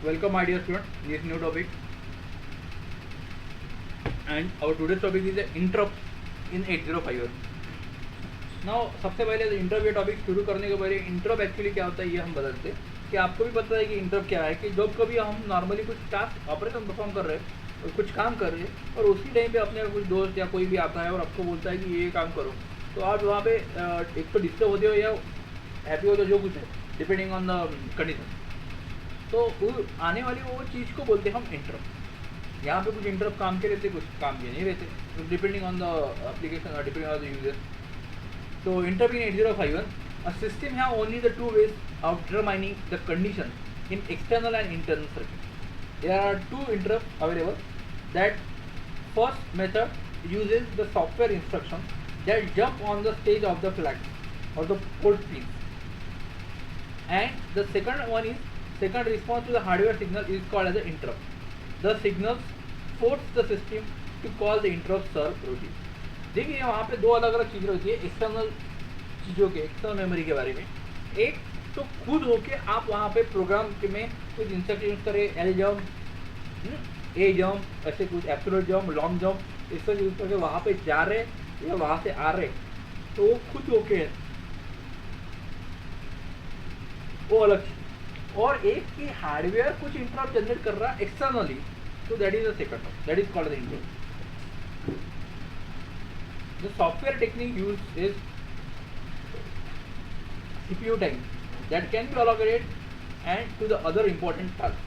Welcome, my dear student. This is new topic, and our today's topic is the interrupt in 8051. Now, सबसे पहले interrupt topic शुरू करने के पहले interrupt actually क्या होता है ये हम बदलते हैं कि आपको भी पता है कि इंटरप्ट क्या है। कि जब कभी हम नॉर्मली कुछ टास्क ऑपरेशन परफॉर्म कर रहे हैं और कुछ काम कर रहे हैं और उसी टाइम पे अपने कुछ दोस्त या कोई भी आता है और आपको बोलता है कि ये काम करो, तो आप वहाँ पे एक तो डिस्टर्ब होते हो या हैप्पी होते हो, जो कुछ है डिपेंडिंग ऑन द कंडीशन। तो आने वाली वो चीज़ को बोलते हैं हम इंटरप्ट। यहाँ पे कुछ इंटरप्ट काम के रहते, कुछ काम के नहीं रहते, डिपेंडिंग ऑन द एप्लीकेशन और डिपेंडिंग ऑन द यूजर। तो interrupt in 8051, a system have only the two ways of determining the condition in external and internal circuit. There are two interrupts available. That first method uses the software instruction that jump on the stage of the flag or the port pins, and the second response to the hardware signal is called as the interrupt. The signals force the system to call the interrupt subroutine. देखिए वहाँ पे दो अलग अलग चीज़ें होती है external चीज़ों के, एक्सटर्नल मेमोरी के बारे में। एक तो खुद होके आप वहाँ पे प्रोग्राम के में कुछ इंस्ट्रक्शन यूज करें, एल जम्प, ए जम्प, ऐसे कुछ एब्सोल्यूट जम्प, लॉन्ग जम्प, इसका यूज करके वहाँ पे जा रहे या वहाँ से आ रहे, तो वो खुद होके है, वो अलग चीज़। और एक की हार्डवेयर कुछ इंटरप्ट जनरेट कर रहा है एक्सटर्नली, तो that is the second, that is called the interrupt. The software technique used is CPU time that can be allocated and to the other important tasks,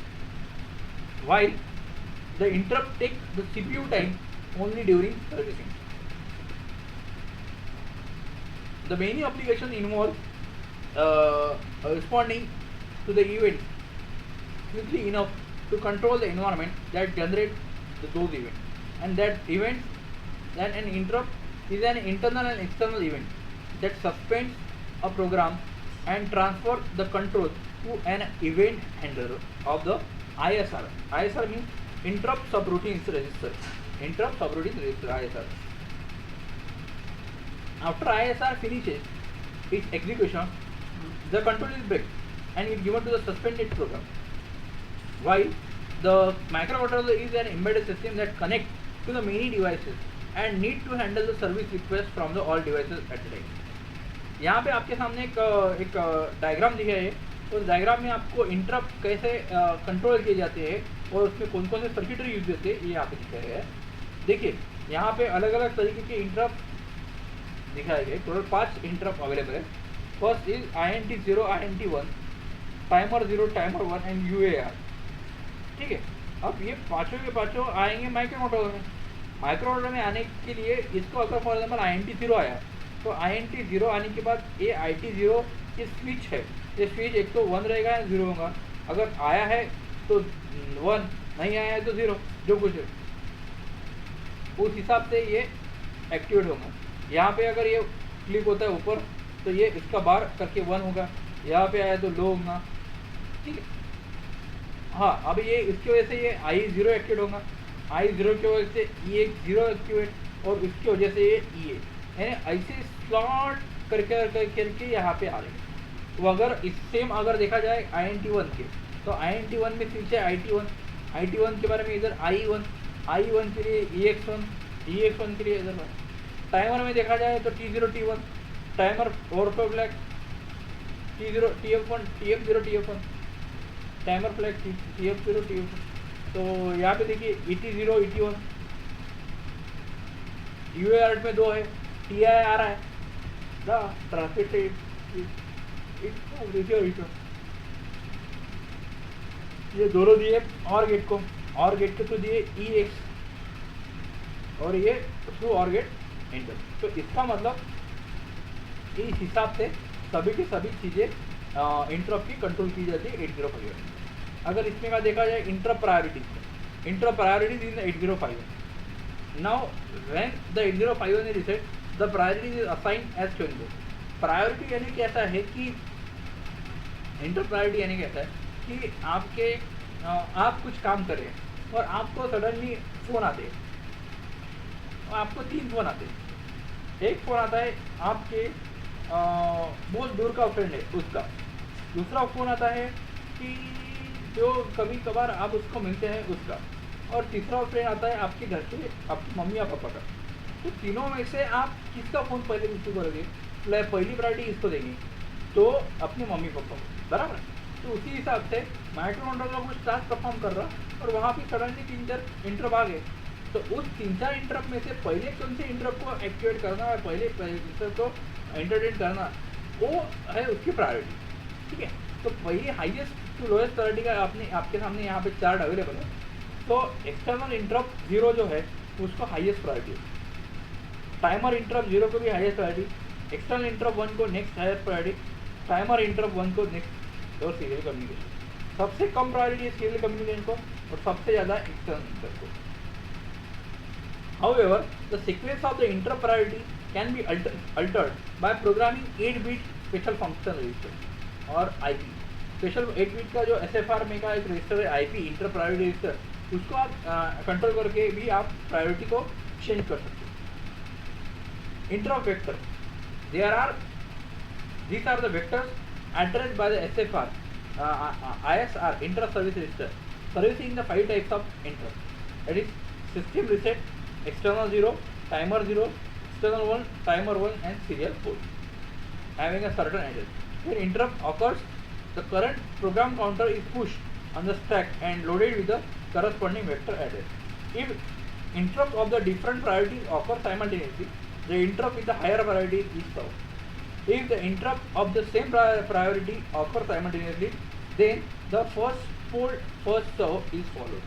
while the interrupt takes the CPU time only during servicing. The many applications involve responding to the event quickly enough to control the environment that generates those events, and that event, then an interrupt is an internal and external event that suspends a program and transfers the control to an event handler of the ISR. ISR means interrupt subroutine register. Interrupt subroutine register, ISR. After ISR finishes its execution, the control is break and is given to the suspended program. While the microcontroller is an embedded system that connects to the many devices and need to handle the service request from the all devices at a time. यहाँ पे आपके सामने एक diagram दिया है। तो diagram में आपको इंटरप्ट कैसे कंट्रोल किए जाते हैं और उसमें कौन कौन से सर्किटरी यूज होते हैं ये यहाँ पे दिखाया गया है। देखिए यहाँ पे अलग अलग तरीके के इंटरप्ट दिखाए गए। टोटल 5 इंटरप्ट अवेलेबल है। First is INT0, INT1, timer 0, timer 1 and UAR। ठीक है, अब ये पाँचों के पाँचों आएंगे माइक्रोकंट्रोलर में। माइक्रोकंट्रोलर में आने के लिए इसको अगर फॉर एग्जाम्पल INT0 आया, तो INT0 आने के बाद ये IT0 ये स्विच है, ये स्विच एक तो 1 रहेगा या 0 होगा। अगर आया है तो 1, नहीं आया है तो 0, जो कुछ है उस हिसाब से ये एक्टिवेट होगा। यहाँ पे अगर ये क्लिक होता है ऊपर तो ये इसका बार करके 1 होगा, यहाँ पे आया तो लो होगा। ठीक है, हाँ, अब ये इसकी वजह से ये I0 एक्टिवेट होगा, I0 की वजह से EX0 एक्टिवेट और इसकी वजह से ये EA, यानी ऐसे स्लॉट करके यहाँ पे आ रहे हैं। तो अगर इस सेम अगर देखा जाए INT1 के, तो INT1 में स्विच है IT1 के बारे में इधर I1 के लिए EX1 के लिए इधर। टाइमर में देखा जाए तो T0 T1, timer overflow flag T0 TF1, timer flag TF0 TF1। तो यहाँ पे देखिए ET0 ET1, UAR में 2 है, TI आ रहा है, ट्रांसमिट ये दोनों दिए और गेट के थ्रू दिए EX और ये थ्रू और गेट एंटर। तो इसका मतलब इस हिसाब से सभी की सभी चीज़ें इंटरप्ट की कंट्रोल की जाती है 8051। अगर इसमें का देखा जाए interrupt priorities in 8051। Now when the 8051 is reset, the priority is assigned as shown. Priority यानी कैसा है कि इंटरप्ट प्रायोरिटी यानी कैसा है कि आप कुछ काम कर रहे हैं और आपको सडनली फ़ोन आते हैं, आपको 3 फ़ोन आते हैं। एक फ़ोन आता है आपके बहुत दूर का फ्रेंड है उसका, दूसरा फ़ोन आता है कि जो कभी कभार आप उसको मिलते हैं उसका, और तीसरा फ्रेंड आता है आपके घर के आपकी मम्मी या पापा का। तो तीनों में से आप किसका फ़ोन पहले रिसीव करोगे? पहली प्रायोरिटी इसको देंगे, तो अपने मम्मी पापा को, बराबर। तो उसी हिसाब से माइक्रोकंट्रोलर कुछ टास्क परफॉर्म कर रहा और वहाँ पे सडनली 3-4 इंटरप्ट आ गए, तो उस 3-4 इंटरप्ट में से पहले कौन से इंटरप्ट को एक्टिवेट करना है, पहले इंटरप्ट को एंटरटेन करना, वो है उसकी प्रायोरिटी, ठीक है। तो पहले हाईएस्ट टू लोएस्ट प्रायोरिटी का आपके सामने यहाँ पे चार्ट अवेलेबल है। तो एक्सटर्नल इंटरप्ट 0 जो है उसको हाईएस्ट प्रायोरिटी है, टाइमर इंटरप्ट 0 को भी हाईएस्ट प्रायोरिटी, एक्सटर्नल इंटरप्ट 1 को next highest priority, timer interrupt 1 को नेक्स्ट, और सीरियल कम्युनिकेशन सबसे कम प्रायोरिटी है सीरियल कम्युनिकेशन को, और सबसे ज़्यादा एक्सटर्नल इंटरप्ट को। However, the sequence of the interrupt priority can be altered by programming 8-bit special function register और IP। स्पेशल 8-bit का जो SFR में का एक रजिस्टर है IP इंटर प्रायोरिटी रजिस्टर, उसको आप कंट्रोल करके भी आप प्रायोरिटी को चेंज कर सकते हैं। Interrupt vector, these are the vectors addressed by the SFR ISR inter service register servicing the 5 types of interrupt, that is system reset, external 0, timer 0, external 1, timer 1 and serial 4 having a certain address. When interrupt occurs, the current program counter is pushed on the stack and loaded with the corresponding vector address. If interrupt of the different priorities occur simultaneously, the interrupt with the higher priority is served. If the interrupt of the same priority occurs simultaneously, then the first serve is followed.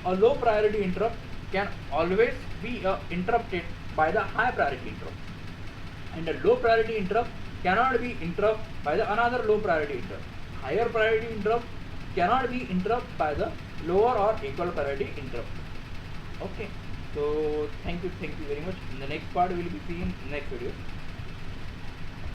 A low priority interrupt can always be interrupted by the high priority interrupt, and a low priority interrupt cannot be interrupted by the another low priority interrupt. Higher priority interrupt cannot be interrupted by the lower or equal priority interrupt. Okay, so thank you very much. In the next part we will be seeing next video.